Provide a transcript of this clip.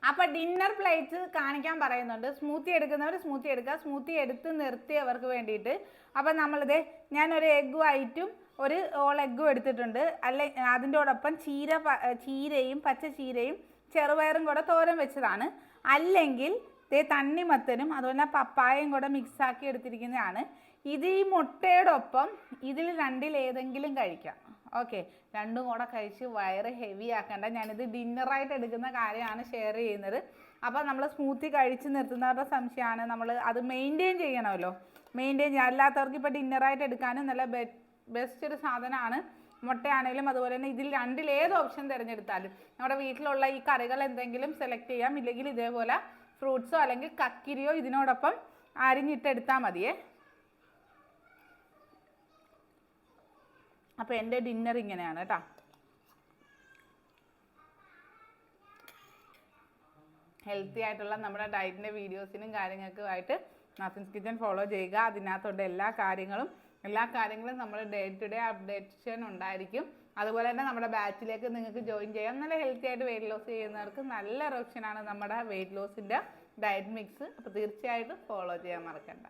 അപ്പോൾ dinner plates കാണിക്കാൻ പറയുന്നുണ്ട്. സ്മൂത്തി എടുക്കുന്നവർ സ്മൂത്തി എടുക്കുക, സ്മൂത്തി എടുത്ത് നിർത്തിയവർക്ക് വേണ്ടിയിട്ട്. അപ്പം നമ്മളിത് ഞാനൊരു എഗ് വൈറ്റും ഒരു ഓൾ എഗ്ഗും എടുത്തിട്ടുണ്ട്. അതിൻ്റോടൊപ്പം ചീരയും പച്ച ചീരയും ചെറുപയറും കൂടെ തോരൻ വെച്ചതാണ്. അല്ലെങ്കിൽ തണ്ണിമത്തനും അതുപോലെ പപ്പായയും കൂടെ മിക്സാക്കി എടുത്തിരിക്കുന്നതാണ്. ഇത് ഈ മുട്ടയോടൊപ്പം ഇതിൽ രണ്ടിലേതെങ്കിലും കഴിക്കാം. ഓക്കെ, രണ്ടും കൂടെ കഴിച്ച് വയറ് ഹെവി ആക്കണ്ട. ഞാനിത് ഡിന്നറായിട്ട് എടുക്കുന്ന കാര്യമാണ് ഷെയർ ചെയ്യുന്നത്. അപ്പോൾ നമ്മൾ സ്മൂത്തി കഴിച്ച് നിർത്തുന്നവരുടെ സംശയമാണ്. നമ്മൾ അത് മെയിൻറ്റെയിൻ ചെയ്യണമല്ലോ. അല്ലാത്തവർക്ക് ഇപ്പോൾ ഡിന്നറായിട്ട് എടുക്കാനും നല്ല ബെസ്റ്റ് ഒരു സാധനമാണ് മുട്ടയാണെങ്കിലും. അതുപോലെ തന്നെ ഇതിൽ രണ്ടിലേത് ഓപ്ഷൻ തിരഞ്ഞെടുത്താലും നമ്മുടെ വീട്ടിലുള്ള ഈ കറികൾ എന്തെങ്കിലും സെലക്ട് ചെയ്യാം. ഇല്ലെങ്കിൽ ഇതേപോലെ ഫ്രൂട്ട്സോ അല്ലെങ്കിൽ കക്കിരിയോ ഇതിനോടൊപ്പം അരിഞ്ഞിട്ടെടുത്താൽ മതിയേ. അപ്പോൾ എൻ്റെ ഡിന്നർ ഇങ്ങനെയാണ് കേട്ടോ. ഹെൽത്തി ആയിട്ടുള്ള നമ്മുടെ ഡയറ്റിൻ്റെ വീഡിയോസിനും കാര്യങ്ങൾക്കുമായിട്ട് നാസിൻസ് കിച്ചൻ ഫോളോ ചെയ്യുക. അതിനകത്തുണ്ട് എല്ലാ കാര്യങ്ങളും നമ്മൾ ഡേ ടു ഡേ അപ്ഡേഷൻ ഉണ്ടായിരിക്കും. അതുപോലെ തന്നെ നമ്മുടെ ബാച്ചിലേക്ക് നിങ്ങൾക്ക് ജോയിൻ ചെയ്യാം. നല്ല ഹെൽത്തി ആയിട്ട് വെയിറ്റ് ലോസ് ചെയ്യുന്നവർക്ക് നല്ലൊരു ഓപ്ഷനാണ് നമ്മുടെ വെയിറ്റ് ലോസിൻ്റെ ഡയറ്റ് മിക്സ്. അപ്പോൾ തീർച്ചയായിട്ടും ഫോളോ ചെയ്യാൻ മറക്കണ്ട.